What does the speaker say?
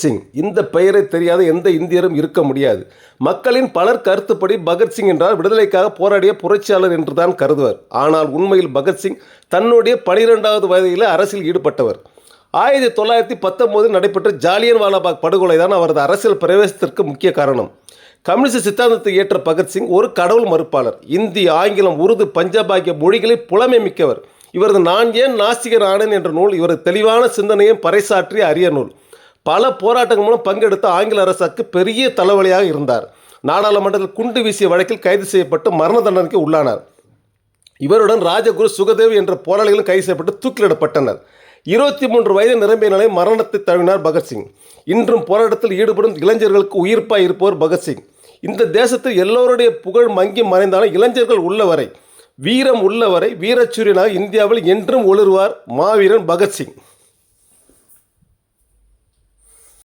சிங் இந்த பெயரை தெரியாத எந்த இந்தியரும் இருக்க முடியாது. மக்களின் பலர் கருத்துப்படி பகத்சிங் என்றால் விடுதலைக்காக போராடிய புரட்சியாளர் என்றுதான் கருதுவர். ஆனால் உண்மையில் பகத்சிங் தன்னுடைய 12வது வயதில் அரசியல் ஈடுபட்டவர். 1919 நடைபெற்ற ஜாலியன் வாலாபாக் படுகொலை தான் அவரது அரசியல் பிரவேசத்திற்கு முக்கிய காரணம். கம்யூனிஸ்ட் சித்தாந்தத்தை ஏற்ற பகத்சிங் ஒரு கடவுள் மறுப்பாளர். இந்தி, ஆங்கிலம், உருது, பஞ்சாப் ஆகிய மொழிகளில் புலமை மிக்கவர். இவரது நான் ஏன் நாஸ்திகர் ஆனேன் என்ற நூல் இவரது தெளிவான சிந்தனையை பறைசாற்றிய அரிய நூல். பல போராட்டங்கள் மூலம் பங்கெடுத்த ஆங்கில அரசுக்கு பெரிய தலைவலியாக இருந்தார். நாடாளுமன்றத்தில் குண்டு வீசிய வழக்கில் கைது செய்யப்பட்டு மரண தண்டனைக்கு உள்ளானார். இவருடன் ராஜகுரு சுகதேவ் என்ற போராளிகளும் கைது செய்யப்பட்டு தூக்கிலிடப்பட்டனர். 23 வயது நிரம்பிய நிலை மரணத்தை தழுவினார் பகத்சிங். இன்றும் போராட்டத்தில் ஈடுபடும் இளைஞர்களுக்கு உயிர்ப்பாய் இருப்பவர் பகத்சிங். இந்த தேசத்தில் எல்லோருடைய புகழ் மங்கி மறைந்தாலும் இளைஞர்கள் உள்ளவரை, வீரம் உள்ளவரை வீரச்சூரியனாக இந்தியாவில் என்றும் ஒளிர்வார் மாவீரன் பகத்சிங்.